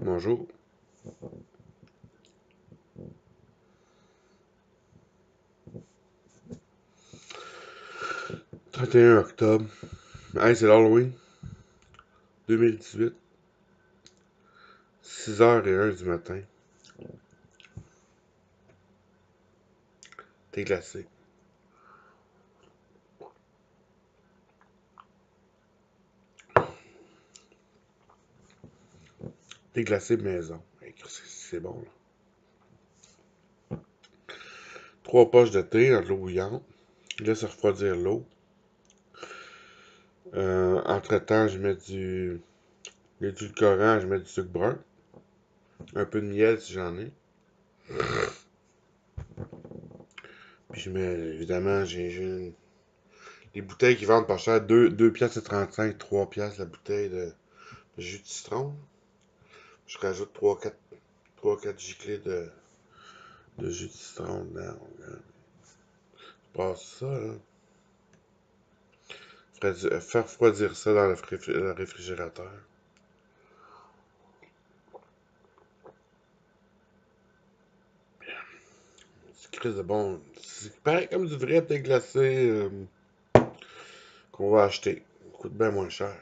Bonjour. 31 octobre. Hey, c'est l'Halloween. 2018. 6h01 du matin. T'es glacé. T'es glacé de maison. Hey, c'est bon, là. 3 poches de thé dans de l'eau bouillante. Laisse refroidir l'eau. Entre-temps, je mets du édulcorant, je mets du sucre brun. Un peu de miel si j'en ai. Puis je mets, évidemment, j'ai les bouteilles qui vendent pas cher. 2 piastres et 35, 3 piastres la bouteille de jus de citron. Je rajoute 3-4 giclées de jus de citron dedans. Je passe ça, là. Faire refroidir ça dans le réfrigérateur. C'est crise de bon. C'est pareil comme du vrai thé glacé qu'on va acheter. Il coûte bien moins cher.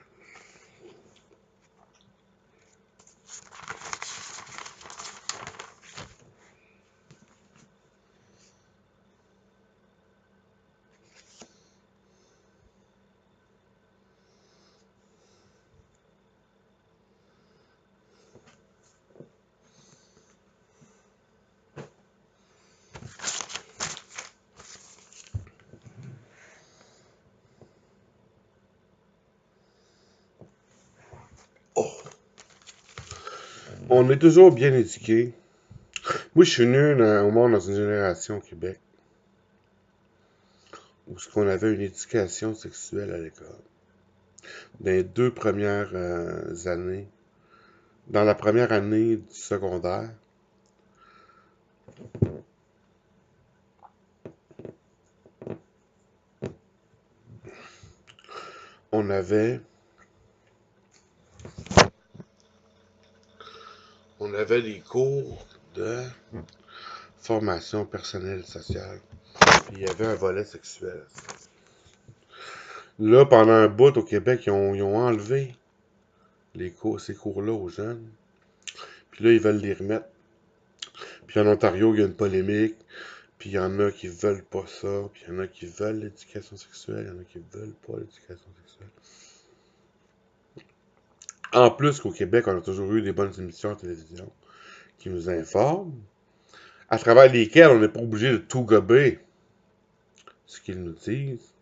Oh! On est toujours bien éduqué. Moi, je suis né au monde dans une génération au Québec où ce qu'on avait une éducation sexuelle à l'école. Dans les 2 premières années, dans la première année du secondaire, on avait des cours de formation personnelle sociale. Puis il y avait un volet sexuel. Là, pendant un bout au Québec, ils ont enlevé ces cours-là aux jeunes. Puis là, ils veulent les remettre. Puis en Ontario, il y a une polémique. Puis il y en a qui veulent pas ça. Puis il y en a qui veulent l'éducation sexuelle. Il y en a qui veulent pas l'éducation sexuelle. En plus qu'au Québec, on a toujours eu des bonnes émissions de télévision qui nous informent, à travers lesquelles on n'est pas obligé de tout gober ce qu'ils nous disent.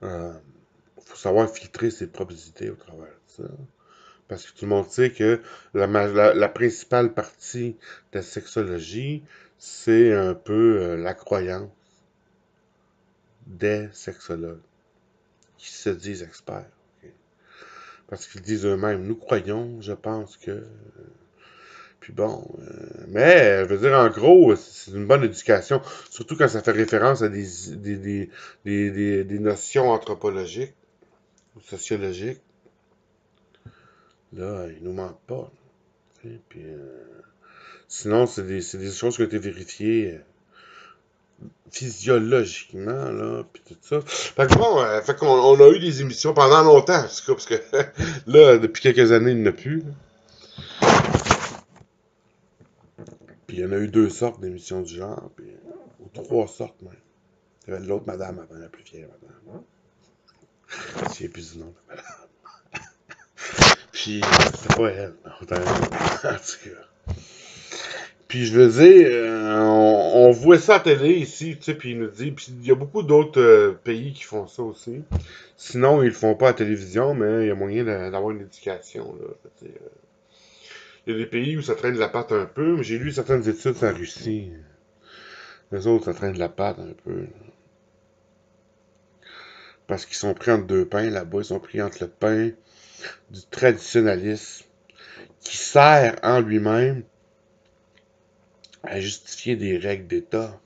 Faut savoir filtrer ses propres idées au travers de ça. Parce que tout le monde sait que la principale partie de la sexologie, c'est un peu la croyance des sexologues qui se disent experts. Okay? Parce qu'ils disent eux-mêmes, nous croyons, je pense que... Puis bon, mais, je veux dire, en gros, c'est une bonne éducation, surtout quand ça fait référence à des notions anthropologiques ou sociologiques. Là, ils nous mentent pas. Puis, sinon, c'est des choses qui ont été vérifiées physiologiquement, là, puis tout ça. Fait que bon, fait qu'on on a eu des émissions pendant longtemps, en tout cas, parce que là, depuis quelques années, il n'y en a plus. Là. Puis il y en a eu 2 sortes d'émissions du genre, puis, ou 3 sortes même. Il y avait l'autre madame avant, la plus vieille madame. Je ne sais plus du nom de la madame. Puis, c'était pas elle. En tout cas. Puis je veux dire, on voit ça à la télé ici, tu sais, puis il nous dit, puis il y a beaucoup d'autres pays qui font ça aussi. Sinon, ils le font pas à la télévision, mais il y a moyen d'avoir une éducation, là. Il y a des pays où ça traîne de la patte un peu, mais j'ai lu certaines études en Russie. Les autres, ça traîne de la patte un peu. Là. Parce qu'ils sont pris entre 2 pains là-bas, ils sont pris entre le pain du traditionnalisme, qui sert en lui-même à justifier des règles d'État.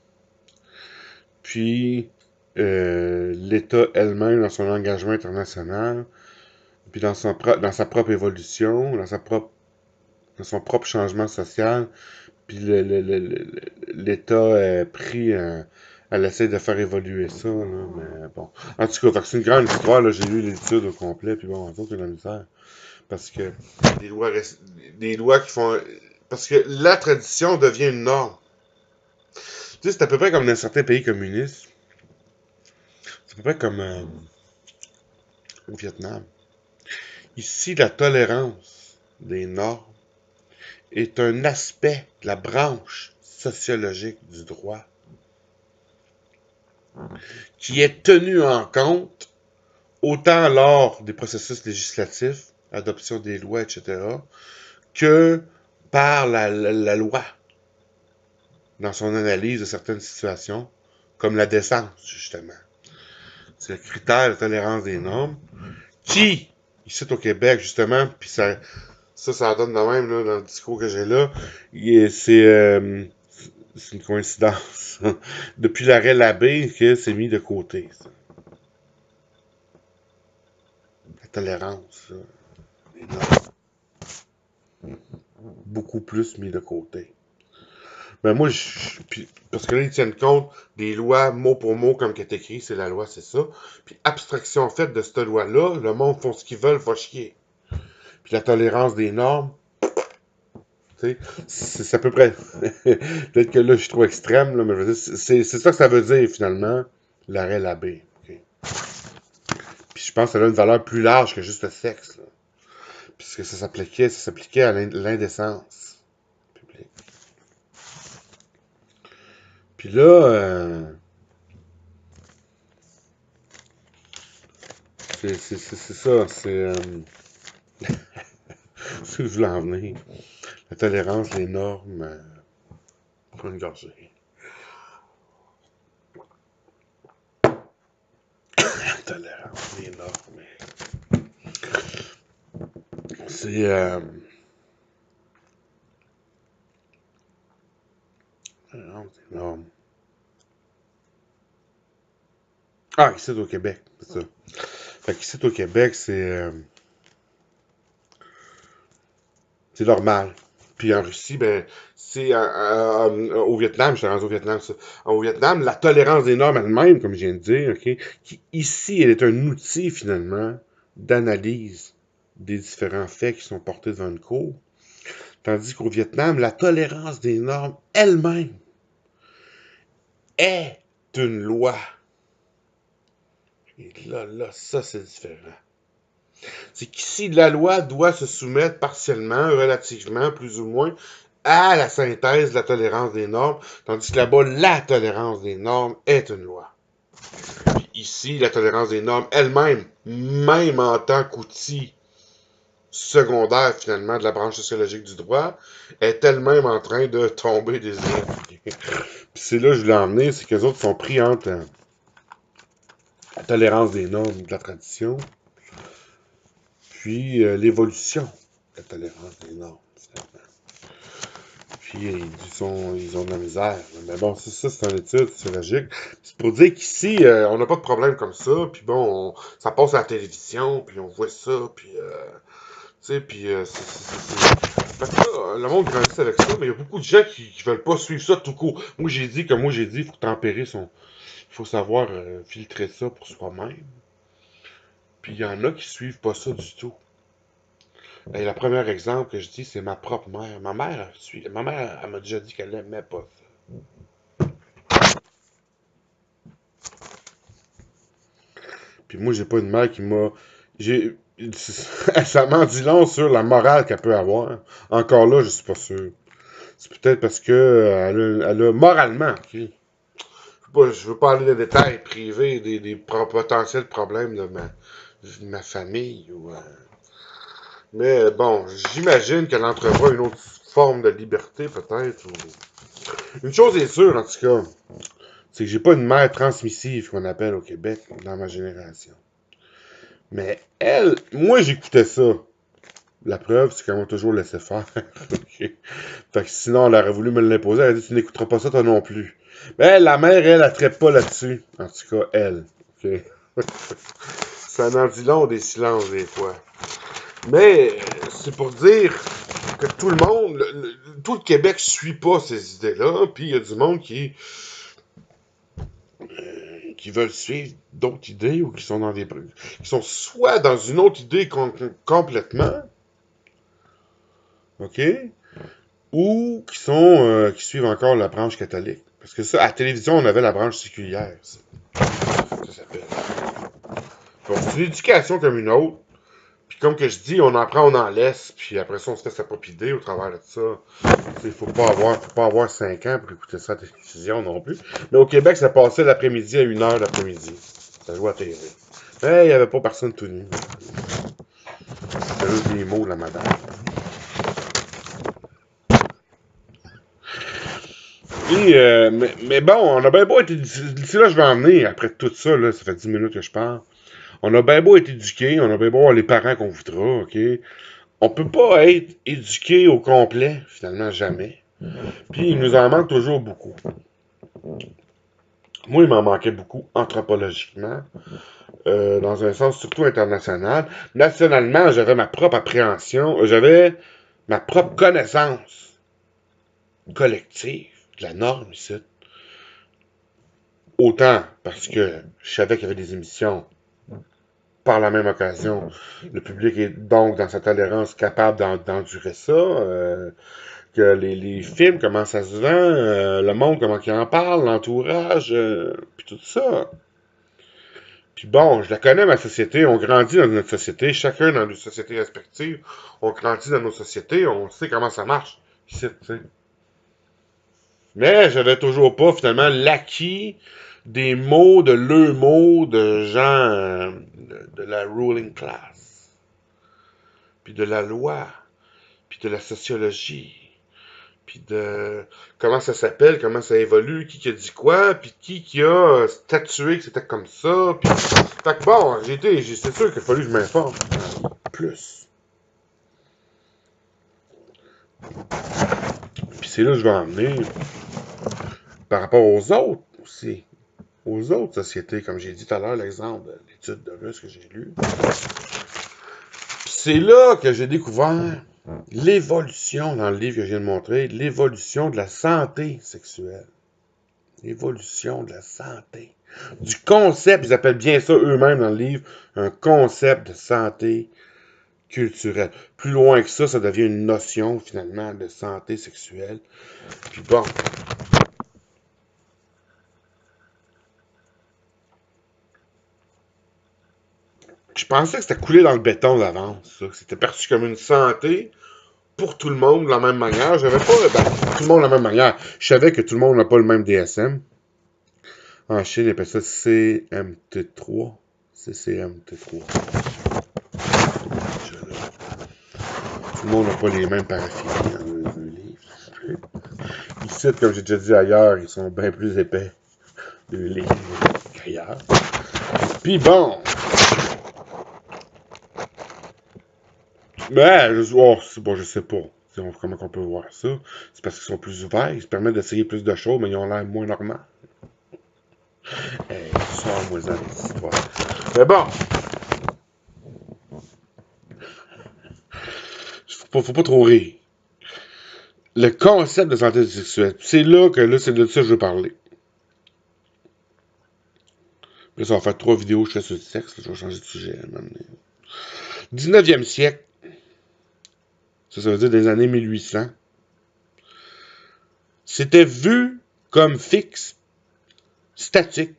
Puis, l'État elle-même, dans son engagement international, puis dans sa propre évolution, dans son propre changement social, puis l'État est pris, elle essaie de faire évoluer ça, là, mais bon. En tout cas, fait que c'est une grande histoire, là, j'ai lu l'étude au complet, puis bon, en fait, c'est la misère. Parce que des lois qui font... Parce que la tradition devient une norme. Tu sais, c'est à peu près comme dans certains pays communistes. C'est à peu près comme au Vietnam. Ici, la tolérance des normes est un aspect de la branche sociologique du droit qui est tenu en compte autant lors des processus législatifs, adoption des lois, etc., que par la loi dans son analyse de certaines situations, comme la décence, justement. C'est le critère de tolérance des normes qui, ici au Québec, justement, puis ça donne de même là, dans le discours que j'ai là, c'est une coïncidence. Depuis l'arrêt Labbé, que c'est mis de côté, ça. La tolérance, là, les normes, beaucoup plus mis de côté. Ben moi, parce que là, ils tiennent compte des lois mot pour mot comme qui est écrit, c'est la loi, c'est ça. Puis abstraction faite de cette loi-là, le monde font ce qu'ils veulent, va chier. Puis la tolérance des normes, tu sais, c'est à peu près. Peut-être que là, je suis trop extrême, là, mais je veux dire, c'est ça que ça veut dire, finalement, l'arrêt Labbé. Okay? Puis je pense que ça a une valeur plus large que juste le sexe, là. Puisque ça s'appliquait à l'indécence publique. Puis là, c'est ça, c'est que je voulais en venir. La tolérance, les normes, pour une gorgée. La tolérance, les normes. C'est les normes. Ah, ici au Québec, c'est ça. Fait qu'ici au Québec, c'est normal. Puis en Russie, ben, c'est au Vietnam, je suis rendu au Vietnam, ça. Au Vietnam, la tolérance des normes elle-même, comme je viens de dire, OK, qui ici, elle est un outil finalement d'analyse des différents faits qui sont portés devant une cour. Tandis qu'au Vietnam, la tolérance des normes elle-même est une loi. Et là, ça, c'est différent. C'est qu'ici, la loi doit se soumettre partiellement, relativement, plus ou moins, à la synthèse de la tolérance des normes, tandis que là-bas, la tolérance des normes est une loi. Puis ici, la tolérance des normes elle-même, même en tant qu'outil secondaire, finalement, de la branche sociologique du droit, est elle-même en train de tomber des yeux. Puis c'est là que je voulais en venir, c'est que les autres sont pris entre la tolérance des normes de la tradition, puis l'évolution de la tolérance des normes, finalement. Puis ils ont de la misère. Mais bon, ça, c'est une étude sociologique. C'est pour dire qu'ici, on n'a pas de problème comme ça. Puis bon, ça passe à la télévision, puis on voit ça, puis tu sais, puis Fait que là, le monde grandit avec ça, mais il y a beaucoup de gens qui veulent pas suivre ça tout court. Moi, j'ai dit, il faut tempérer son... Il faut savoir filtrer ça pour soi-même. Puis il y en a qui suivent pas ça du tout. Et le premier exemple que je dis, c'est ma propre mère. Ma mère, elle m'a déjà dit qu'elle n'aimait pas ça. Puis moi, j'ai pas une mère qui m'a... J'ai... Ça m'en dit long sur la morale qu'elle peut avoir. Encore là, je suis pas sûr. C'est peut-être parce que elle a moralement, ok? Je veux pas aller dans les détails privés des potentiels problèmes de ma famille. Mais bon, j'imagine qu'elle entrevoit une autre forme de liberté, peut-être. Une chose est sûre, en tout cas, c'est que j'ai pas une mère transmissive qu'on appelle au Québec dans ma génération. Mais elle, moi j'écoutais ça. La preuve, c'est qu'elle m'a toujours laissé faire. Okay. Fait que sinon, elle aurait voulu me l'imposer. Elle a dit, tu n'écouteras pas ça toi non plus. Mais la mère, elle traite pas là-dessus. En tout cas, elle. Okay. Ça en dit long des silences, des fois. Mais, c'est pour dire que tout le monde, tout le Québec suit pas ces idées-là, puis il y a du monde qui veulent suivre d'autres idées ou qui sont dans des qui sont soit dans une autre idée complètement, OK, ou qui suivent encore la branche catholique. Parce que ça, à la télévision, on avait la branche séculière, ça s'appelle. Donc, c'est une éducation comme une autre. Puis comme que je dis, on en prend, on en laisse, puis après ça, on se fait sa propre idée au travers de ça. Il faut pas avoir 5 ans pour écouter ça à la télévision non plus. Mais au Québec, ça passait l'après-midi à 1h l'après-midi. Ça jouait à TV. Mais il n'y avait pas personne tout nu. C'était juste des mots, la madame. Et, mais bon, on a bien beau être... D'ici là, je vais en venir, après tout ça, là, ça fait 10 minutes que je parle. On a bien beau être éduqué, on a bien beau avoir les parents qu'on voudra, OK? On peut pas être éduqué au complet, finalement, jamais. Puis il nous en manque toujours beaucoup. Moi, il m'en manquait beaucoup anthropologiquement, dans un sens surtout international. Nationalement, j'avais ma propre appréhension, j'avais ma propre connaissance collective de la norme ici. Autant parce que je savais qu'il y avait des émissions par la même occasion. Le public est donc dans sa tolérance capable d'endurer ça. Que les films, comment ça se vend, le monde, comment il en parle, l'entourage, puis tout ça. Puis bon, je la connais, ma société, on grandit dans notre société, chacun dans nos sociétés respectives, on grandit dans nos sociétés, on sait comment ça marche, ici, tu sais. Mais j'avais toujours pas, finalement, l'acquis des mots, de gens de la ruling class, puis de la loi, puis de la sociologie, puis de comment ça s'appelle, comment ça évolue, qui a dit quoi, puis qui a statué que c'était comme ça. Puis... Fait que bon, c'est sûr qu'il a fallu que je m'informe plus. Puis c'est là que je vais en venir par rapport aux autres aussi. Aux autres sociétés, comme j'ai dit tout à l'heure, l'exemple de l'étude de Russe que j'ai lu. Puis c'est là que j'ai découvert l'évolution, dans le livre que je viens de montrer, l'évolution de la santé sexuelle. L'évolution de la santé. Du concept, ils appellent bien ça eux-mêmes dans le livre, un concept de santé culturelle. Plus loin que ça devient une notion finalement de santé sexuelle. Puis bon. Je pensais que c'était coulé dans le béton d'avance, ça. Que c'était perçu comme une santé pour tout le monde de la même manière. J'avais pas, tout le monde de la même manière. Je savais que tout le monde n'a pas le même DSM. En Chine, ils appellent ça CMT3. CCMT3. Tout le monde n'a pas les mêmes paraphilies dans un livre. Ici, comme j'ai déjà dit ailleurs, ils sont bien plus épais, les livres, qu'ailleurs. Puis bon. Mais, je sais pas. Comment on peut voir ça? C'est parce qu'ils sont plus ouverts, ils se permettent d'essayer plus de choses, mais ils ont l'air moins normaux. Sors-moi ça, les histoires. Mais bon. Faut pas trop rire. Le concept de santé sexuelle, c'est c'est de ça que je veux parler. Là, ça va faire 3 vidéos que je fais sur le sexe, là, je vais changer de sujet. 19e siècle, ça veut dire des années 1800, c'était vu comme fixe, statique.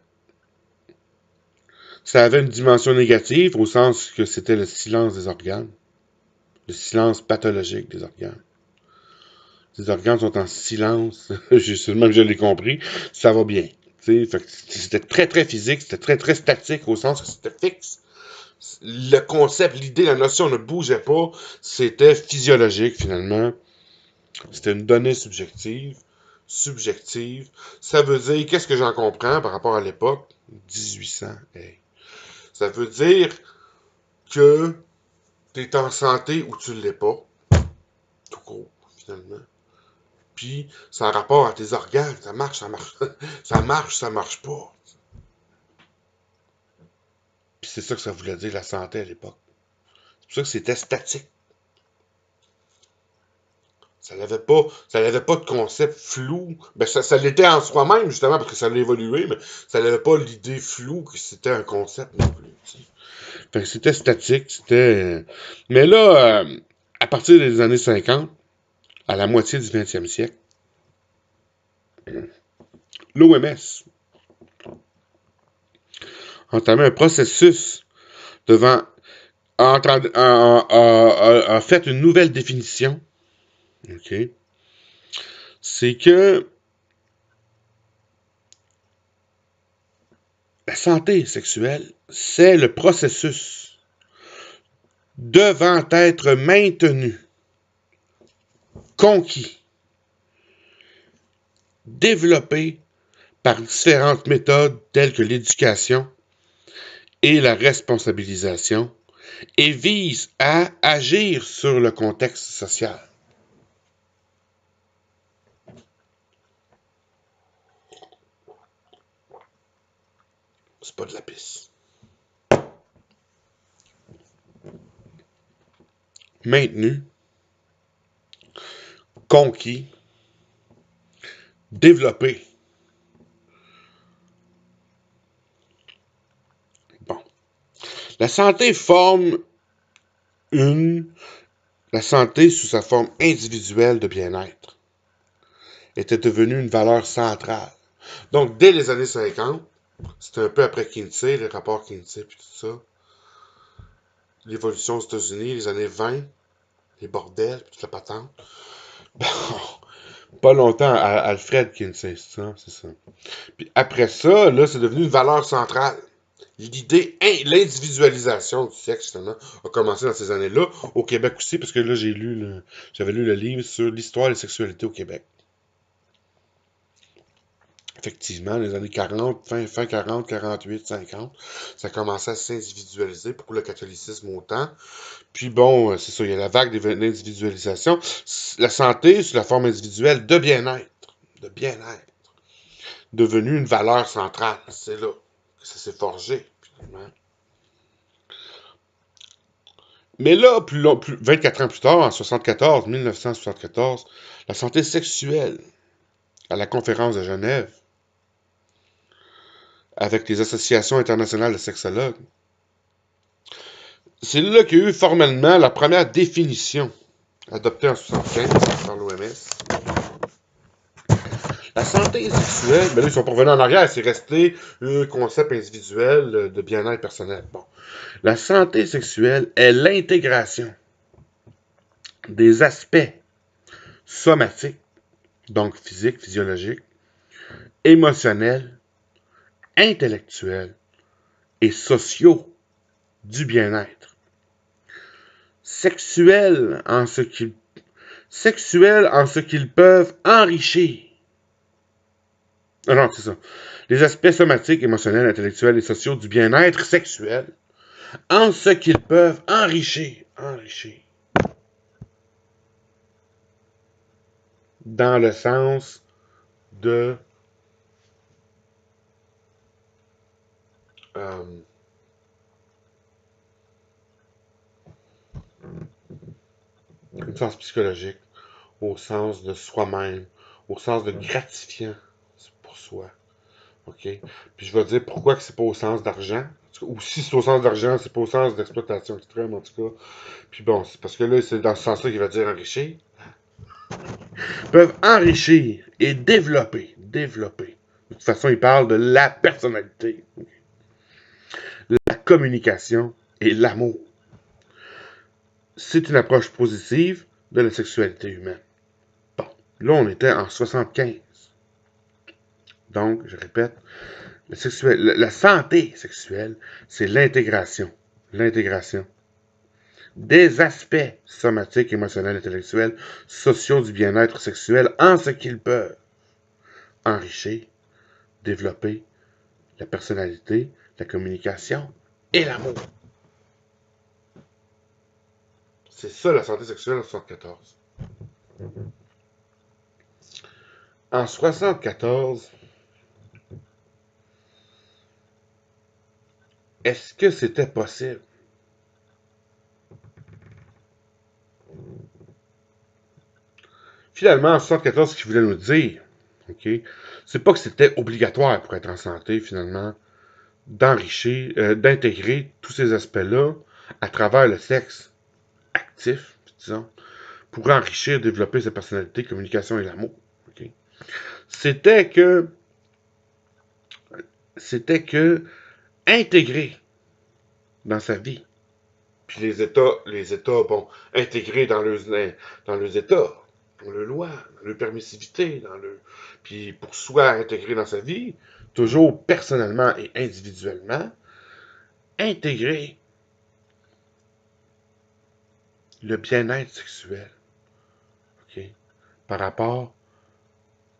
Ça avait une dimension négative au sens que c'était le silence des organes, le silence pathologique des organes. Les organes sont en silence, seulement que je l'ai compris, ça va bien. C'était très très physique, c'était très très statique au sens que c'était fixe. Le concept, l'idée, la notion ne bougeait pas, c'était physiologique finalement. C'était une donnée subjective. Ça veut dire, qu'est-ce que j'en comprends par rapport à l'époque? 1800, hey. Ça veut dire que tu es en santé ou tu l'es pas. Tout court, finalement. Puis, ça a rapport à tes organes. Ça marche, ça marche. Ça marche pas. Puis c'est ça que ça voulait dire, la santé à l'époque. C'est pour ça que c'était statique. Ça n'avait pas de concept flou. Ben, ça l'était en soi-même, justement, parce que ça l'a évolué, mais ça n'avait pas l'idée floue que c'était un concept non plus. Fait que c'était statique, c'était. Mais là, à partir des années 50, à la moitié du 20e siècle, l'OMS a entamé un processus devant. A fait une nouvelle définition. OK? C'est que la santé sexuelle, c'est le processus devant être maintenu, conquis, développé par différentes méthodes telles que l'éducation et la responsabilisation et vise à agir sur le contexte social. C'est pas de la pisse. Maintenu, conquis, développé. Bon. La santé forme La santé sous sa forme individuelle de bien-être était devenue une valeur centrale. Donc, dès les années 50, c'était un peu après Kinsey, les rapports Kinsey, puis tout ça, l'évolution aux États-Unis, les années 20, les bordels, puis toute la patente. Bon, pas longtemps, Alfred Kinsey, c'est ça. Puis après ça, là, c'est devenu une valeur centrale. L'idée, l'individualisation du sexe, justement, a commencé dans ces années-là, au Québec aussi, parce que là, j'avais lu le livre sur l'histoire des sexualités au Québec. Effectivement, les années 40, fin 40, 48, 50, ça commençait à s'individualiser pour le catholicisme autant. Puis bon, c'est ça, il y a la vague d'individualisation. La santé, sous la forme individuelle de bien-être, devenue une valeur centrale. C'est là que ça s'est forgé, finalement. Mais là, 24 ans plus tard, en 1974, la santé sexuelle, à la conférence de Genève, avec les associations internationales de sexologues, c'est là qu'il y a eu formellement la première définition, adoptée en 1975 par l'OMS. La santé sexuelle, ben là, ils sont pas revenus en arrière, c'est resté un concept individuel de bien-être personnel. Bon. La santé sexuelle est l'intégration des aspects somatiques, donc physiques, physiologiques, émotionnels, intellectuels et sociaux du bien-être. Sexuels en ce qu'ils peuvent enrichir. Ah non, c'est ça. Les aspects somatiques, émotionnels, intellectuels et sociaux du bien-être sexuel en ce qu'ils peuvent enrichir. Dans le sens de un sens psychologique, au sens de soi-même, au sens de gratifiant pour soi. OK? Puis je vais dire pourquoi que c'est pas au sens d'argent. Ou si c'est au sens d'argent, c'est pas au sens d'exploitation extrême, en tout cas. Puis bon, c'est parce que là, c'est dans ce sens-là qu'il va dire enrichir. Peuvent enrichir et développer. De toute façon, il parle de la personnalité, la communication et l'amour. C'est une approche positive de la sexualité humaine. Bon, là, on était en 75. Donc, je répète, la santé sexuelle, c'est l'intégration. Des aspects somatiques, émotionnels, intellectuels, sociaux du bien-être sexuel en ce qu'ils peuvent enrichir, développer la personnalité, la communication et l'amour. C'est ça la santé sexuelle en 74. En 74, est-ce que c'était possible? Finalement, en 74, ce qu'il voulait nous dire, OK, c'est pas que c'était obligatoire pour être en santé, finalement, d'enrichir, d'intégrer tous ces aspects-là à travers le sexe actif, disons, pour enrichir, développer sa personnalité, communication et l'amour. OK? C'était que, c'était que intégrer dans sa vie. Puis les États, bon, intégrés dans leurs États, dans leurs lois, dans leur permissivité, puis pour soi intégrer dans sa vie, toujours personnellement et individuellement, intégrer le bien-être sexuel, OK, par rapport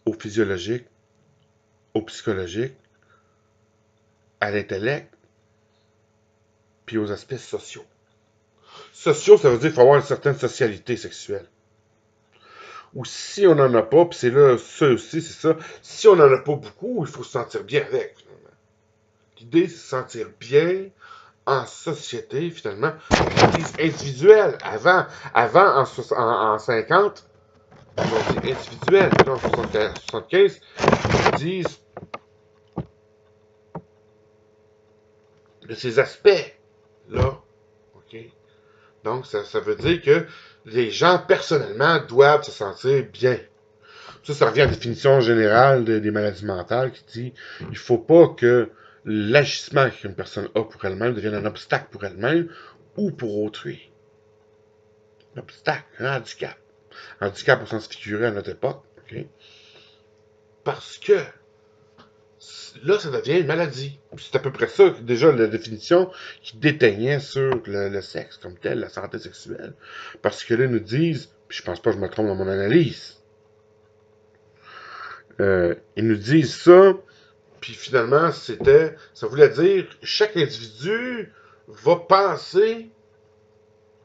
au physiologique, au psychologique, à l'intellect, puis aux aspects sociaux. Sociaux, ça veut dire qu'il faut avoir une certaine socialité sexuelle. Ou si on n'en a pas, puis c'est là, ça aussi, c'est ça, si on n'en a pas beaucoup, il faut se sentir bien avec, finalement. L'idée, c'est se sentir bien en société, finalement, individuelle. Avant en 50, ils ont dit individuel. Là, en 75, ils disent de ces aspects-là. OK? Donc, ça veut dire que les gens, personnellement, doivent se sentir bien. Ça revient à la définition générale des maladies mentales qui dit il ne faut pas que l'agissement qu'une personne a pour elle-même devienne un obstacle pour elle-même ou pour autrui. Un obstacle, un handicap. Handicap au sens figuré à notre époque. Okay? Parce que là, ça devient une maladie. C'est à peu près ça, déjà, la définition qui déteignait sur le sexe comme tel, la santé sexuelle. Parce que là, ils nous disent, puis je pense pas que je me trompe dans mon analyse, ils nous disent ça, puis finalement, ça voulait dire, chaque individu va penser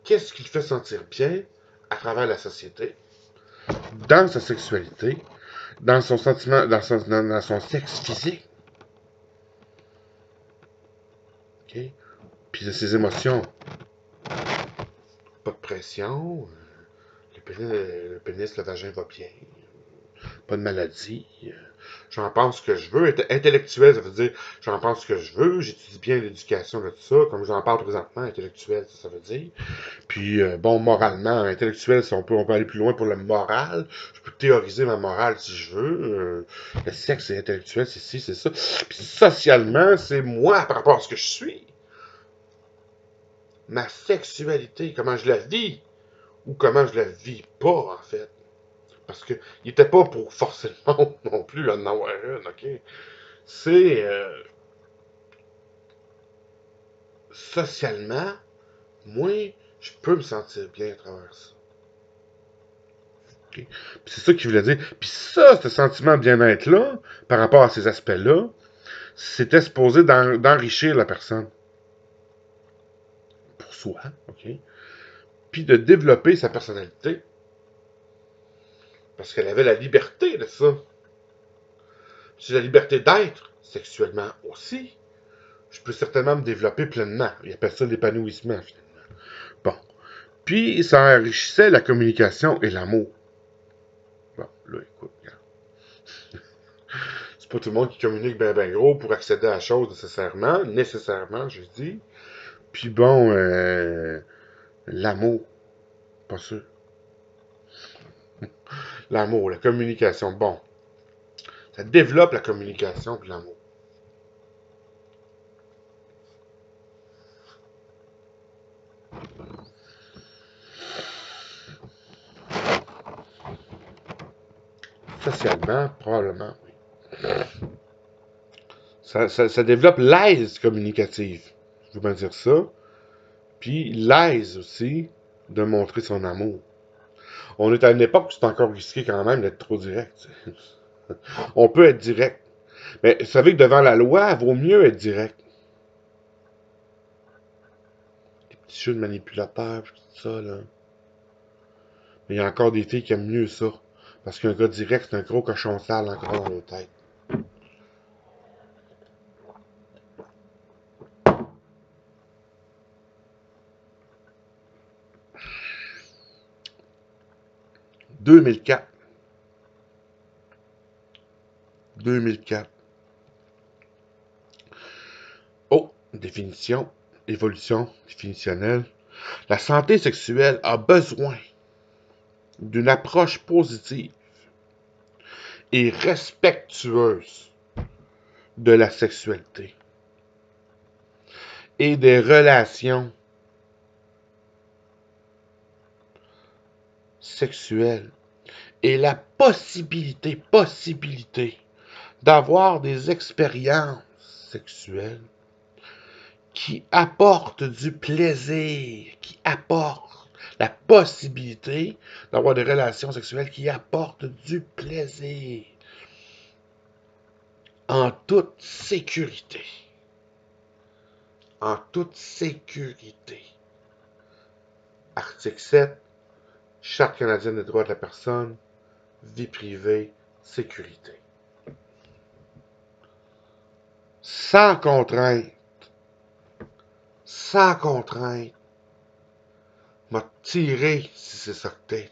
qu'est-ce qui le fait sentir bien à travers la société, dans sa sexualité, dans son sentiment, dans son sexe physique. Okay? Puis de ses émotions. Pas de pression. Le pénis, le vagin va bien. Pas de maladie. J'en pense ce que je veux. Intellectuel, ça veut dire j'en pense ce que je veux. J'étudie bien l'éducation de tout ça. Comme j'en parle présentement, intellectuel, ça veut dire. Puis, bon, moralement, intellectuel, si on peut aller plus loin pour le moral. Je peux théoriser ma morale si je veux. Le sexe, c'est intellectuel, c'est ci, c'est ça. Puis, socialement, c'est moi par rapport à ce que je suis. Ma sexualité, comment je la vis. Ou comment je la vis pas, en fait. Parce que il était pas pour forcer le monde non plus en avoir une, OK? C'est socialement, moi, je peux me sentir bien à travers ça. Okay? C'est ça qu'il voulait dire. Puis ça, ce sentiment de bien-être-là, par rapport à ces aspects-là, c'était supposé d'enrichir la personne pour soi, OK? Puis de développer sa personnalité. Parce qu'elle avait la liberté de ça. C'est la liberté d'être sexuellement aussi. Je peux certainement me développer pleinement. Il appelle ça l'épanouissement, finalement. Bon. Puis, ça enrichissait la communication et l'amour. Bon, là, écoute, regarde. C'est pas tout le monde qui communique ben gros pour accéder à la chose nécessairement, je dis. Puis bon, l'amour, pas sûr. L'amour, la communication, bon. Ça développe la communication et l'amour. Socialement, probablement, oui. Ça développe l'aise communicative. Je veux bien dire ça. Puis l'aise aussi de montrer son amour. On est à une époque où c'est encore risqué quand même d'être trop direct. On peut être direct. Mais vous savez que devant la loi, il vaut mieux être direct. Les petits jeux de manipulateurs, tout ça, là. Mais il y a encore des filles qui aiment mieux ça. Parce qu'un gars direct, c'est un gros cochon sale encore dans leur tête. « 2004. 2004. Oh, définition, évolution définitionnelle. La santé sexuelle a besoin d'une approche positive et respectueuse de la sexualité et des relations sexuelles et la possibilité d'avoir des expériences sexuelles qui apportent du plaisir, qui apportent la possibilité d'avoir des relations sexuelles qui apportent du plaisir en toute sécurité. En toute sécurité. Article 7. Charte canadienne des droits de la personne, vie privée, sécurité. Sans contrainte. Sans contrainte. M'a tiré si c'est ça que t'es.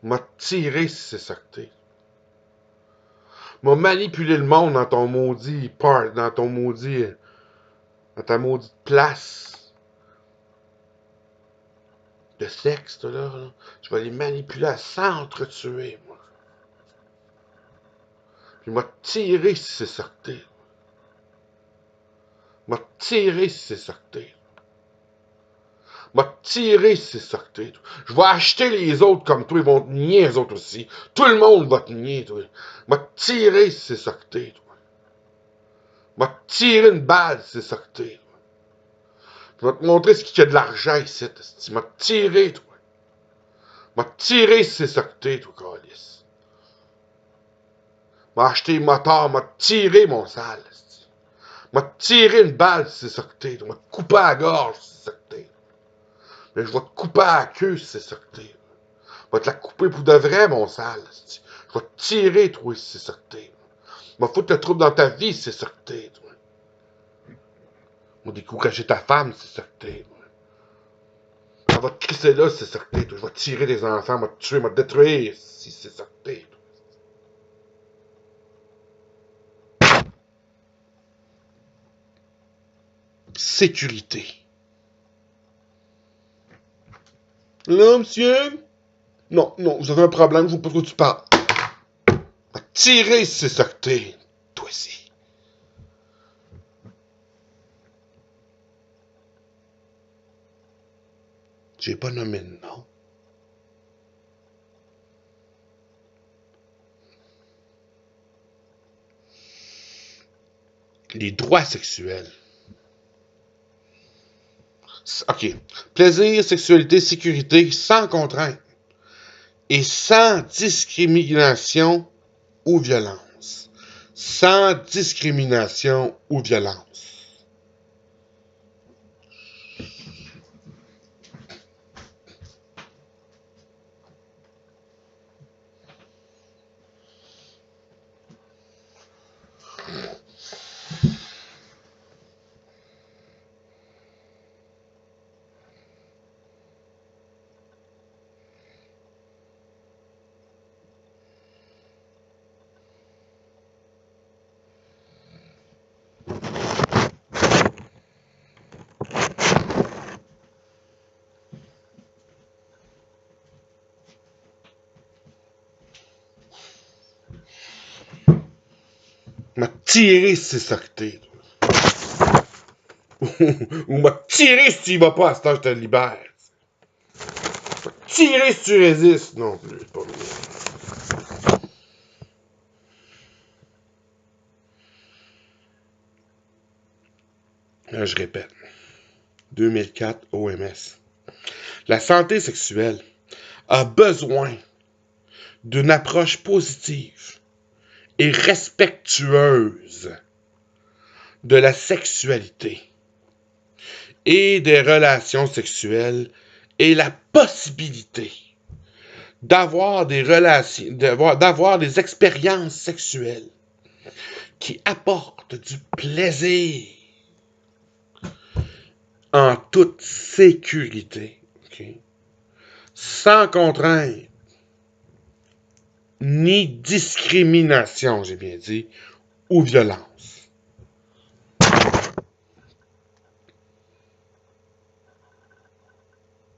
M'a tiré si c'est ça que t'es. M'a manipulé le monde dans ton maudit part, dans ta maudite place de sexe, là. Je vais les manipuler à s'entretuer, moi. Puis m'a tiré si c'est ça que t'es. M'a tiré si c'est ça que t'es. M'a tiré si c'est ça que t'es. Je vais acheter les autres comme toi, ils vont te nier les autres aussi. Tout le monde va te nier, toi. M'a tiré si c'est ça que t'es, toi. M'a tiré une balle si c'est ça que t'es. Je vais te montrer ce qu'il y a de l'argent ici. Tu m'as tiré, toi. M'a tiré si c'est ça que t'es, toi, câlisse. M'a acheté un moteur, m'a tiré, mon sale. M'a tiré une balle si c'est ça que t'es. M'a coupé à la gorge si c'est ça que t'es. Mais je vais te couper à la queue si c'est ça que t'es. Je vais te la couper pour de vrai, mon sale. Je vais te tirer, toi, si c'est ça que t'es. Je vais foutre le trouble dans ta vie si c'est ça que t'es, toi. Je vais décourager ta femme si c'est ça que t'es, moi. On va te crisser là si c'est ça que t'es, toi. Je vais tirer des enfants, je vais te tuer, je vais te détruire si c'est ça que t'es, toi. Sécurité. Là, monsieur? Non, vous avez un problème, je vois pas de quoi tu parles. Va tirer si c'est ça que t'es, toi aussi. J'ai pas nommé de nom. Les droits sexuels. OK. Plaisir, sexualité, sécurité, sans contrainte. Et sans discrimination ou violence. Sans discrimination ou violence. M'a tiré si c'est ça que t'es. Ou m'a tiré si tu y vas pas à ce temps je te libère. M'a tiré si tu résistes. Non plus, c'est pas vrai. Là, je répète. 2004 OMS. La santé sexuelle a besoin d'une approche positive et respectueuse de la sexualité et des relations sexuelles et la possibilité d'avoir des relations, d'avoir des expériences sexuelles qui apportent du plaisir en toute sécurité, okay? Sans contrainte ni discrimination, j'ai bien dit, ou violence.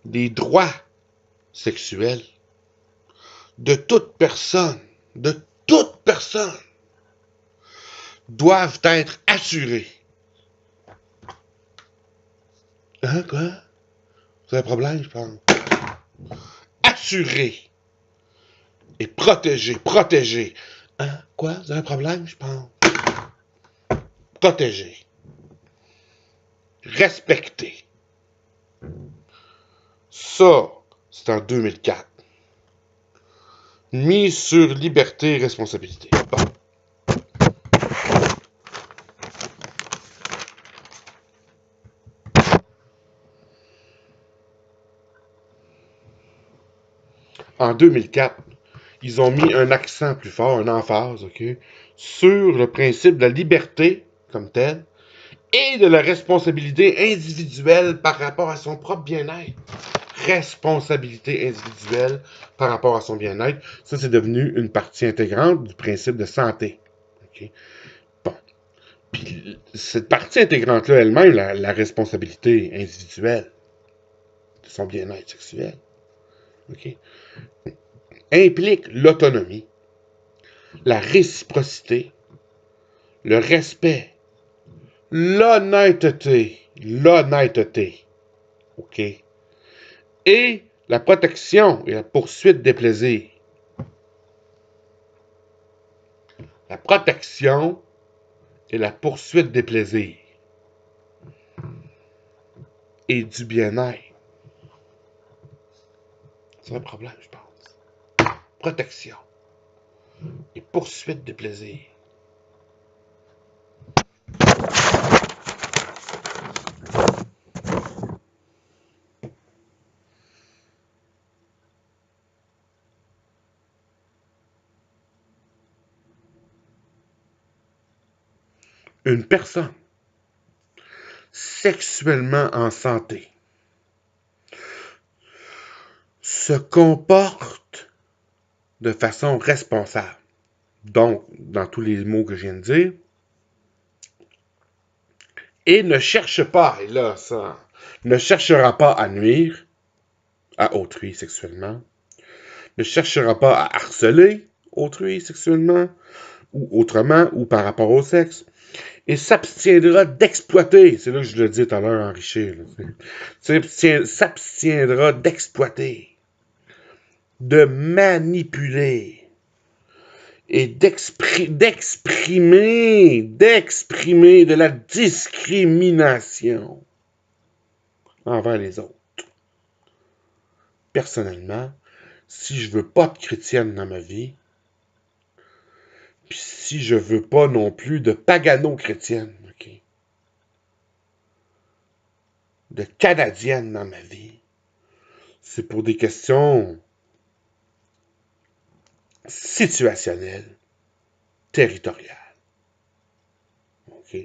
Les droits sexuels de toute personne, doivent être assurés. Hein, quoi? Vous avez un problème, je pense? Assurés et protégés. Hein, quoi? Vous avez un problème, je pense? Protégés. Respectés. Ça, c'est en 2004. Mis sur liberté et responsabilité. Bon. En 2004, ils ont mis un accent plus fort, un emphase, OK, sur le principe de la liberté comme tel et de la responsabilité individuelle par rapport à son propre bien-être. Responsabilité individuelle par rapport à son bien-être. Ça, c'est devenu une partie intégrante du principe de santé. OK? Bon. Puis, cette partie intégrante-là elle-même, la responsabilité individuelle de son bien-être sexuel, OK, implique l'autonomie, la réciprocité, le respect, l'honnêteté, OK, et la protection et la poursuite des plaisirs. La protection et la poursuite des plaisirs et du bien-être. C'est un problème, je pense. Protection et poursuite des plaisirs. Une personne sexuellement en santé se comporte de façon responsable. Donc, dans tous les mots que je viens de dire, et ne cherche pas, et là, ça, ne cherchera pas à nuire à autrui sexuellement, ne cherchera pas à harceler autrui sexuellement, ou autrement, ou par rapport au sexe, et s'abstiendra d'exploiter, c'est là que je le dis tout à l'heure, enrichir, s'abstiendra d'exploiter, de manipuler, et d'exprimer de la discrimination envers les autres. Personnellement, si je veux pas de chrétienne dans ma vie, puis si je veux pas non plus de pagano-chrétienne, OK, de canadienne dans ma vie, c'est pour des questions situationnelles, territoriales. OK?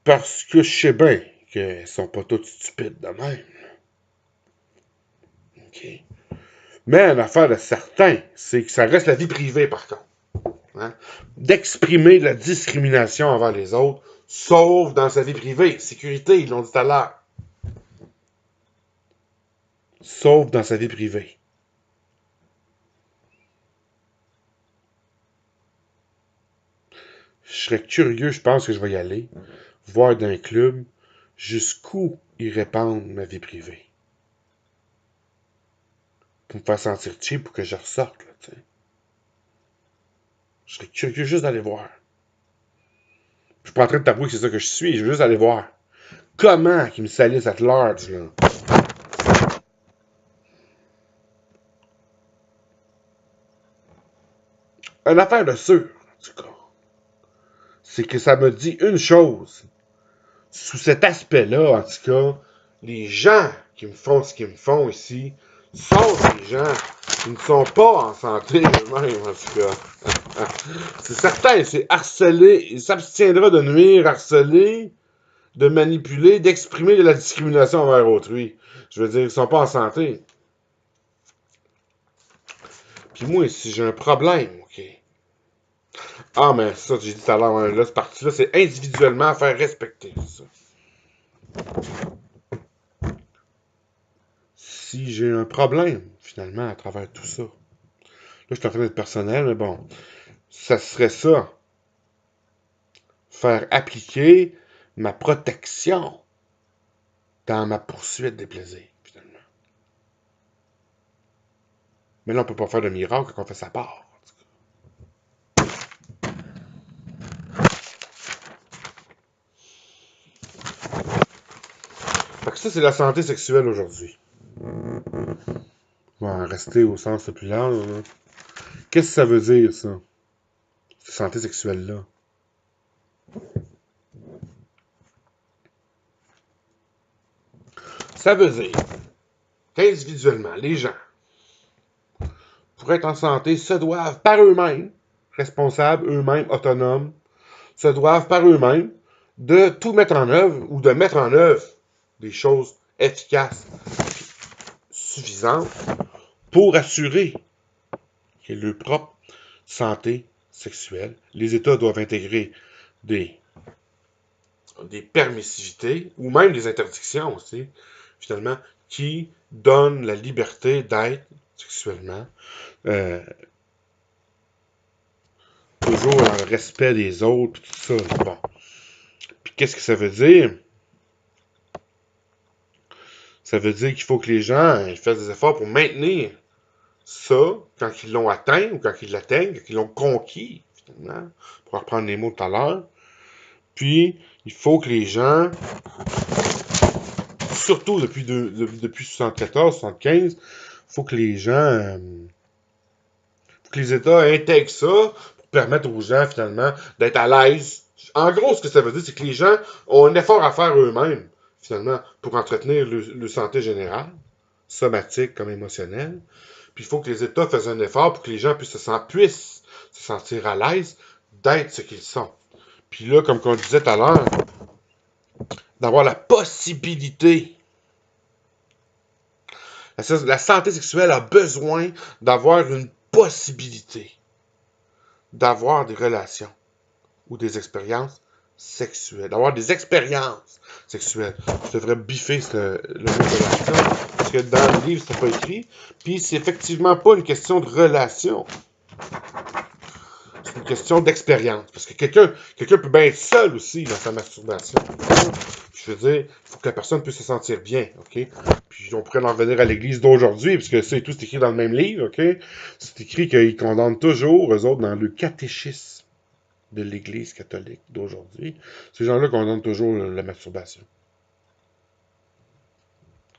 Parce que je sais bien qu'elles sont pas toutes stupides de même. OK? Mais une affaire de certain, c'est que ça reste la vie privée, par contre. Hein? D'exprimer de la discrimination envers les autres, sauf dans sa vie privée. Sécurité, ils l'ont dit tout à l'heure. Sauf dans sa vie privée. Je serais curieux, je pense que je vais y aller, voir d'un club jusqu'où ils répandent ma vie privée. Pour me faire sentir cheap pour que je ressorte, là, tu sais. Je serais curieux juste d'aller voir. Je suis pas en train de t'avouer que c'est ça que je suis, je veux juste aller voir. Comment qu'ils me salissent à large, là? Une affaire de sûr, en tout cas, c'est que ça me dit une chose. Sous cet aspect-là, en tout cas, les gens qui me font ce qu'ils me font ici sont des gens qui ne sont pas en santé eux-mêmes, en tout cas. C'est certain, c'est harceler, il s'abstiendra de nuire, harceler, de manipuler, d'exprimer de la discrimination envers autrui. Je veux dire, ils ne sont pas en santé. Puis moi, si j'ai un problème, OK. Ah, mais ça, j'ai dit tout à l'heure, hein, là, cette partie-là, c'est individuellement à faire respecter, ça. Si j'ai un problème, finalement, à travers tout ça. Là, je suis en train d'être personnel, mais bon, ça serait ça. Faire appliquer ma protection dans ma poursuite des plaisirs, finalement. Mais là, on peut pas faire de miracle quand on fait sa part. Fait que ça, c'est la santé sexuelle aujourd'hui. On va en rester au sens le plus large. Là. Qu'est-ce que ça veut dire, ça? Cette santé sexuelle-là. Ça veut dire qu'individuellement, les gens, pour être en santé, se doivent par eux-mêmes, responsables, eux-mêmes, autonomes, se doivent par eux-mêmes de tout mettre en œuvre ou de mettre en œuvre des choses efficaces, suffisantes pour assurer que leur propre santé sexuelle. Les États doivent intégrer des permissivités ou même des interdictions aussi, finalement, qui donnent la liberté d'être sexuellement, toujours dans le respect des autres, tout ça. Bon. Puis qu'est-ce que ça veut dire? Ça veut dire qu'il faut que les gens ils fassent des efforts pour maintenir ça quand ils l'ont atteint ou quand ils l'atteignent, quand ils l'ont conquis, finalement, pour reprendre les mots tout à l'heure. Puis, il faut que les gens, surtout depuis 74, 75, il faut que les gens, faut que les États intègrent ça pour permettre aux gens, finalement, d'être à l'aise. En gros, ce que ça veut dire, c'est que les gens ont un effort à faire eux-mêmes, finalement, pour entretenir le santé générale, somatique comme émotionnelle. Puis il faut que les États fassent un effort pour que les gens puissent se sentir à l'aise d'être ce qu'ils sont. Puis là, comme on disait tout à l'heure, d'avoir la possibilité. La santé sexuelle a besoin d'avoir une possibilité d'avoir des relations ou des expériences sexuelles, d'avoir des expériences sexuelles. Je devrais biffer le mot relation, parce que dans le livre, c'est pas écrit. Puis c'est effectivement pas une question de relation. C'est une question d'expérience. Parce que quelqu'un peut bien être seul aussi dans sa masturbation. Je veux dire, il faut que la personne puisse se sentir bien, OK? Puis on pourrait en revenir à l'Église d'aujourd'hui, puisque c'est tout écrit dans le même livre, OK? C'est écrit qu'ils condamnent toujours, eux autres, dans le catéchisme de l'Église catholique d'aujourd'hui. Ces gens-là condamnent toujours la masturbation.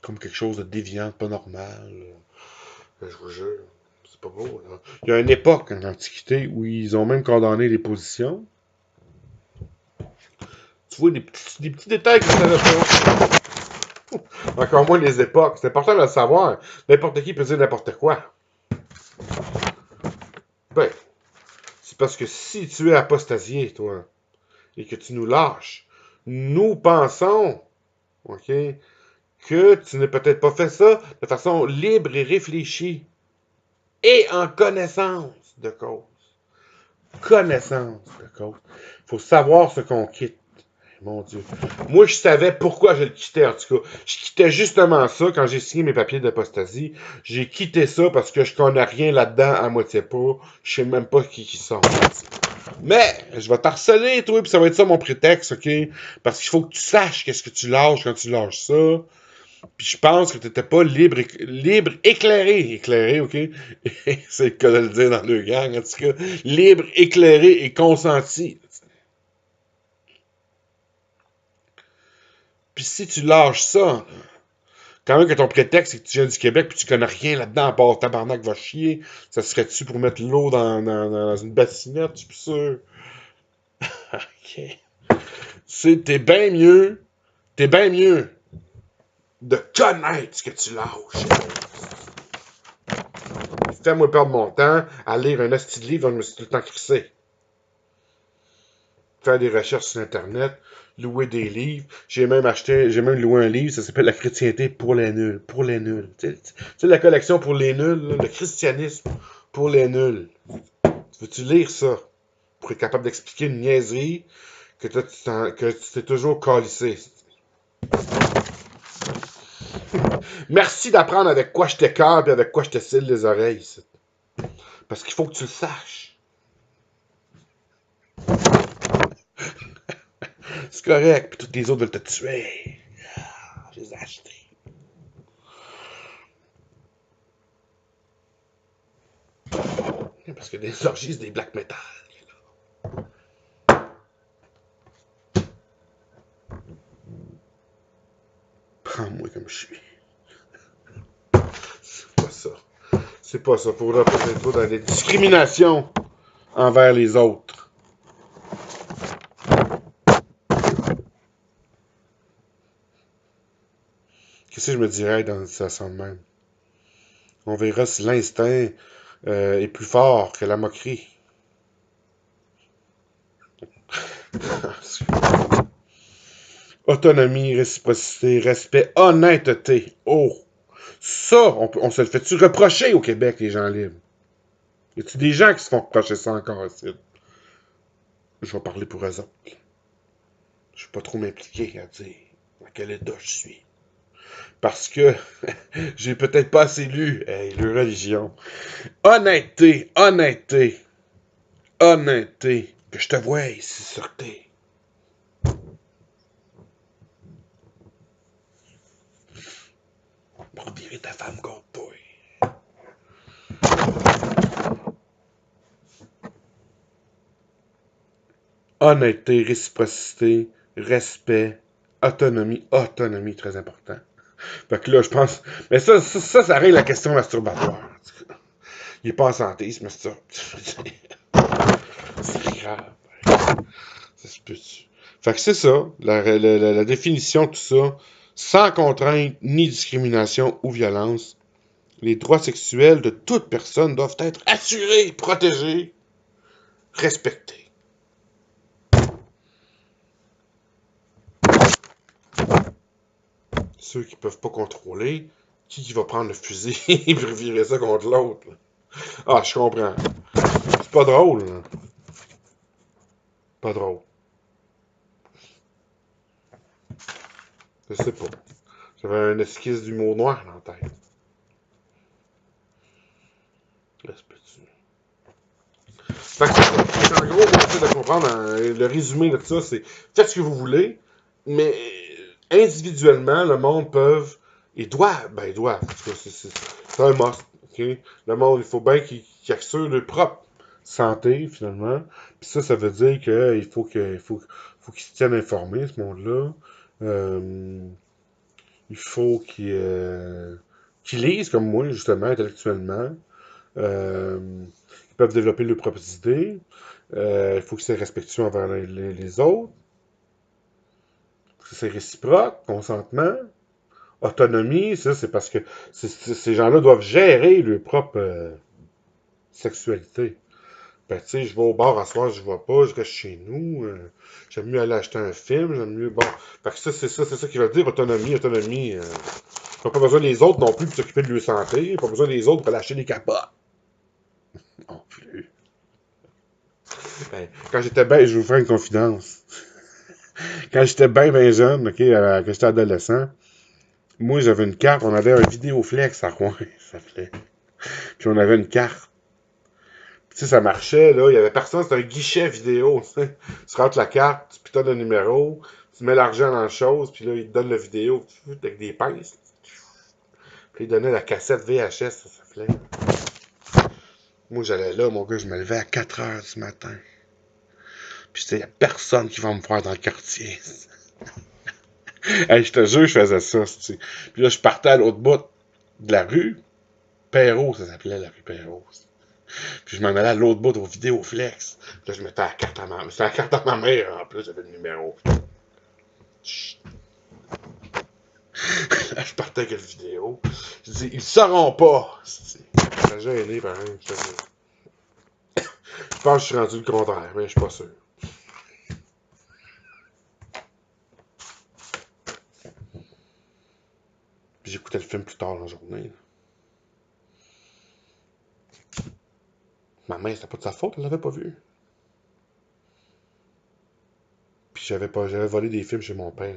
Comme quelque chose de déviant, pas normal. Je vous jure, c'est pas beau, là. Il y a une époque en Antiquité où ils ont même condamné les positions. Tu vois, des petits détails que je savais pas. Encore moins les époques. C'est important de le savoir. N'importe qui peut dire n'importe quoi. Ben, c'est parce que si tu es apostasié, toi, et que tu nous lâches, nous pensons, OK, que tu n'as peut-être pas fait ça de façon libre et réfléchie. Et en connaissance de cause. Connaissance de cause. Il faut savoir ce qu'on quitte. Mon Dieu. Moi, je savais pourquoi je le quittais, en tout cas. Je quittais justement ça quand j'ai signé mes papiers d'apostasie. J'ai quitté ça parce que je connais rien là-dedans, à moitié pas. Je sais même pas qui sont. Mais, je vais t'harceler, toi, puis ça va être ça mon prétexte, OK? Parce qu'il faut que tu saches qu'est-ce que tu lâches quand tu lâches ça. Puis je pense que t'étais pas libre, éclairé, OK? C'est le cas de le dire dans le gang, en tout cas. Libre, éclairé et consenti. Puis si tu lâches ça, quand même que ton prétexte c'est que tu viens du Québec puis tu connais rien là-dedans à part tabarnak va chier, ça serait-tu pour mettre l'eau dans une bassinette, je suis plus sûr. OK. T'es bien mieux de connaître ce que tu lâches. Fais-moi perdre mon temps à lire un hostie de livre dont je me suis tout le temps crissé. Faire des recherches sur Internet, louer des livres. J'ai même loué un livre, ça s'appelle La chrétienté pour les nuls. Pour les nuls. Tu sais, la collection pour les nuls, là, le christianisme pour les nuls. Veux-tu lire ça? Pour être capable d'expliquer une niaiserie que tu t'es toujours calissé. Merci d'apprendre avec quoi je t'écœure et avec quoi je te cille les oreilles. Parce qu'il faut que tu le saches. C'est correct, puis tous les autres veulent te tuer. Ah, je les ai achetés. Parce que des orgies, c'est des black metal. Prends-moi comme je suis. C'est pas ça. C'est pas ça. Faut représenter toi dans les discriminations envers les autres. Qu'est-ce que je me dirais dans une situation de même? On verra si l'instinct est plus fort que la moquerie. Autonomie, réciprocité, respect, honnêteté. Oh! Ça, on se le fait-tu reprocher au Québec, les gens libres? Y a-tu des gens qui se font reprocher ça encore ici? Je vais parler pour eux autres. Je vais pas trop m'impliquer à dire dans quel état je suis. Parce que j'ai peut-être pas assez lu leur religion. Honnêteté, honnêteté, honnêteté. Que je te voie ici, sûreté. Pour dire ta femme contre toi. Honnêteté, réciprocité, respect, autonomie, très important. Fait que là, je pense. Mais ça règle la question masturbatoire. Il est pas en santé, ce monsieur. C'est grave. Ça se peut-tu. Fait que c'est ça, la définition de tout ça. Sans contrainte, ni discrimination ou violence, les droits sexuels de toute personne doivent être assurés, protégés, respectés. Ceux qui peuvent pas contrôler, qui va prendre le fusil et virer ça contre l'autre? Ah, je comprends. C'est pas drôle, là. Pas drôle. Je sais pas. J'avais un esquisse d'humour noir dans la tête. Là, c'est petit. Fait que, en gros, on essaie de comprendre, le résumé de ça, c'est faites ce que vous voulez, mais individuellement, le monde peut et doit, ben, il doit, c'est un must, ok? Le monde, il faut bien qu'il assure leur propre santé, finalement. Puis ça veut dire qu'il faut qu'ils se tiennent informés, ce monde-là. Il faut qu'ils lisent, comme moi, justement, intellectuellement. Euh, ils peuvent développer leurs propres idées. Il faut que c'est respectueux envers les autres. Il faut que c'est réciproque, consentement. Autonomie, ça, c'est parce que ces gens-là doivent gérer leur propre sexualité. Ben, tu sais, je vais au bar à soir, je vois pas, je reste chez nous. J'aime mieux aller acheter un film, j'aime mieux. Bon. Fait que ça, c'est ça qui veut dire autonomie. Ils n'ont pas besoin des autres non plus pour s'occuper de leur santé. Ils n'ont pas besoin des autres pour aller acheter des capotes. Non plus. Ben, quand j'étais bien, je vais vous faire une confidence. Quand j'étais bien jeune, ok, quand j'étais adolescent, moi j'avais une carte, on avait un vidéoflex à Rouen, ça s'appelait. Puis on avait une carte. Puis, tu sais, ça marchait, là, il y avait personne, c'était un guichet vidéo, tu sais. Tu rentres la carte, tu pitonnes le numéro, tu mets l'argent dans la chose, puis là, il te donne la vidéo avec des pinces. Puis il donnait la cassette VHS, ça s'appelait. Moi j'allais là, mon gars, je me levais à 4 heures du matin. Puis il n'y a personne qui va me voir dans le quartier. Hey, je te jure, je faisais ça. T'sais. Puis là, je partais à l'autre bout de la rue. Perrault, ça s'appelait la rue Perrault. Puis je m'en allais à l'autre bout au Vidéoflex. Puis là, je mettais la carte à ma mère. En plus, j'avais le numéro. Chut. Là, je partais avec la vidéo. Je dis, ils sauront pas. J'étais gêné, pareil. Je pense que je suis rendu le contraire, mais je suis pas sûr. Puis j'écoutais le film plus tard dans la journée. Ma mère, c'était pas de sa faute, elle l'avait pas vu. Puis j'avais volé des films chez mon père.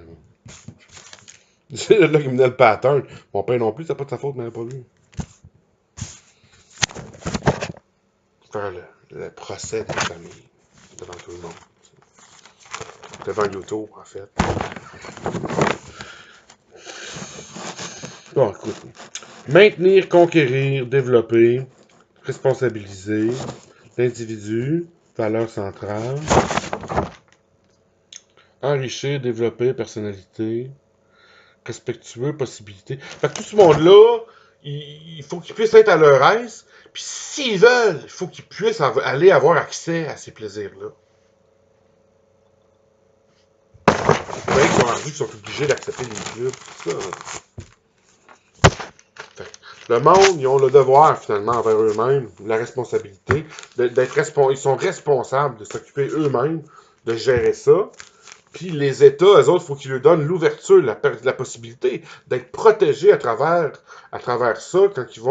C'est là qui me donnait le pattern. Mon père non plus, c'était pas de sa faute, mais elle l'avait pas vu. Faire le procès de la famille devant tout le monde. Devant YouTube, en fait. Bon, écoute. Maintenir, conquérir, développer, responsabiliser l'individu, valeur centrale, enrichir, développer, personnalité, respectueux, possibilité. Fait que tout ce monde-là, il faut qu'ils puissent être à leur aise, puis s'ils veulent, il faut qu'ils puissent aller avoir accès à ces plaisirs-là. C'est vrai qu'ils ont rendu qu'ils sont obligés d'accepter les clubs, tout ça. Le monde, ils ont le devoir, finalement, envers eux-mêmes, la responsabilité, ils sont responsables de s'occuper eux-mêmes, de gérer ça. Puis les États, eux autres, il faut qu'ils leur donnent l'ouverture, la possibilité d'être protégés à travers ça quand ils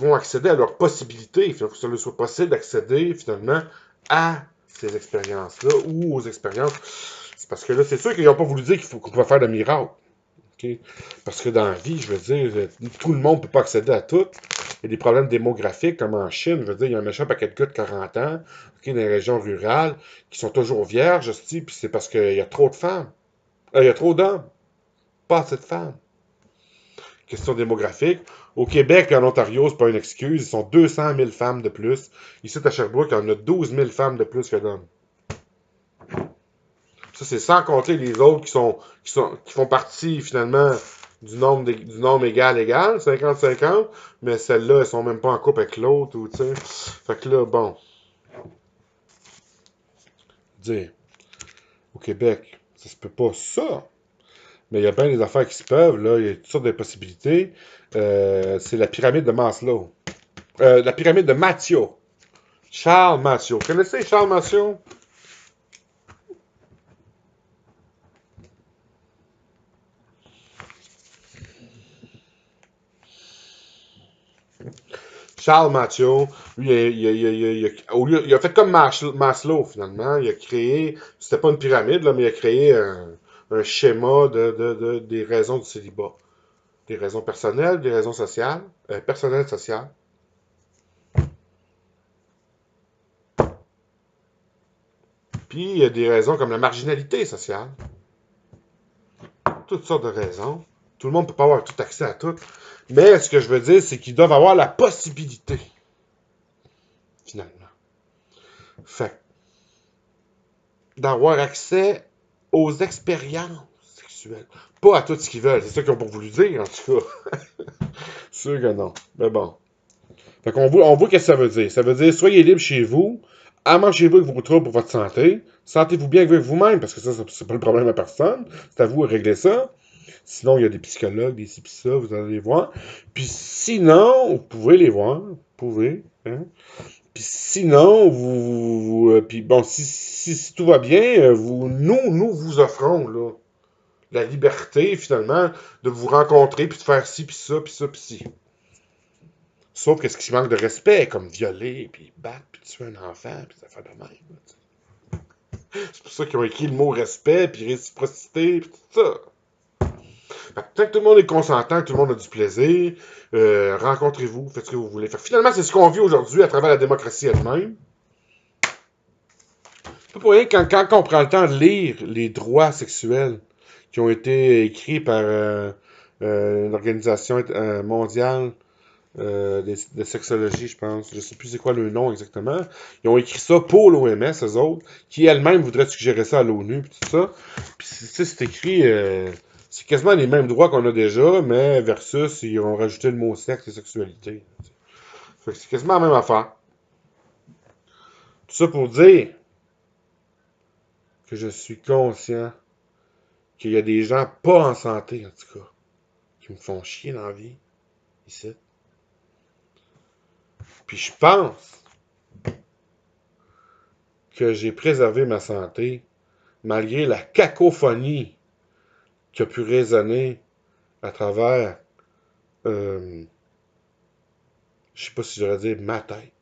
vont accéder à leurs possibilités. Il faut que ça leur soit possible d'accéder, finalement, à ces expériences-là ou aux expériences. C'est parce que là, c'est sûr qu'ils n'ont pas voulu dire qu'on pouvait faire de miracles. Okay? Parce que dans la vie, je veux dire, tout le monde ne peut pas accéder à tout. Il y a des problèmes démographiques, comme en Chine. Je veux dire, il y a un méchant paquet de gars de 40 ans, okay, dans les régions rurales, qui sont toujours vierges, puis c'est parce qu'il y a trop de femmes. Il y a trop d'hommes, pas assez de femmes. Question démographique. Au Québec et en Ontario, c'est pas une excuse. Ils sont 200 000 femmes de plus. Ici, à Sherbrooke, il y en a 12 000 femmes de plus que d'hommes. Ça, c'est sans compter les autres qui font partie, finalement, du nombre égal, 50-50, mais celles-là, elles sont même pas en couple avec l'autre, ou tu sais. Fait que là, bon. Dire, au Québec, ça se peut pas ça. Mais il y a bien des affaires qui se peuvent, là. Il y a toutes sortes de possibilités. C'est la pyramide de Maslow. La pyramide de Matthieu. Charles Matthieu. Vous connaissez Charles Matthieu? Charles Matthieu, lui, il a fait comme Maslow, finalement. Il a créé, c'était pas une pyramide, là, mais il a créé un schéma des raisons du célibat. Des raisons personnelles, des raisons sociales, personnelles, sociales. Puis il y a des raisons comme la marginalité sociale. Toutes sortes de raisons. Tout le monde ne peut pas avoir tout accès à tout. Mais ce que je veux dire, c'est qu'ils doivent avoir la possibilité, finalement. Fait d'avoir accès aux expériences sexuelles. Pas à tout ce qu'ils veulent. C'est ça qu'ils ont pas voulu dire, en tout cas. Sûr que non. Mais bon. Fait qu'on voit qu'est-ce que ça veut dire. Ça veut dire, soyez libre chez vous, amachez-vous avec vos troubles pour votre santé, sentez-vous bien avec vous-même, parce que ça, c'est pas le problème à personne. C'est à vous de régler ça. Sinon, il y a des psychologues, des ci pis ça, vous allez les voir. Puis sinon, vous pouvez les voir. Vous pouvez. Hein? Puis sinon, puis bon, si tout va bien, nous vous offrons, là, la liberté, finalement, de vous rencontrer, puis de faire ci, puis ça, puis ça, puis ci. Sauf que ce qui manque de respect, comme violer, puis battre, puis tuer un enfant, puis ça fait de même. C'est pour ça qu'ils ont écrit le mot respect, puis réciprocité, puis tout ça. Tant que tout le monde est consentant, que tout le monde a du plaisir, rencontrez-vous, faites ce que vous voulez. Finalement, c'est ce qu'on vit aujourd'hui à travers la démocratie elle-même. C'est pas pour rien quand on prend le temps de lire les droits sexuels qui ont été écrits par une organisation mondiale de sexologie, je pense. Je sais plus c'est quoi le nom exactement. Ils ont écrit ça pour l'OMS, eux autres, qui elle-même voudrait suggérer ça à l'ONU, puis tout ça. Puis c'est écrit, c'est quasiment les mêmes droits qu'on a déjà, mais versus, ils ont rajouté le mot sexe et sexualité. Fait que c'est quasiment la même affaire. Tout ça pour dire que je suis conscient qu'il y a des gens pas en santé, en tout cas, qui me font chier dans la vie, ici. Puis je pense que j'ai préservé ma santé malgré la cacophonie qui a pu résonner à travers, je sais pas si j'aurais dire ma tête.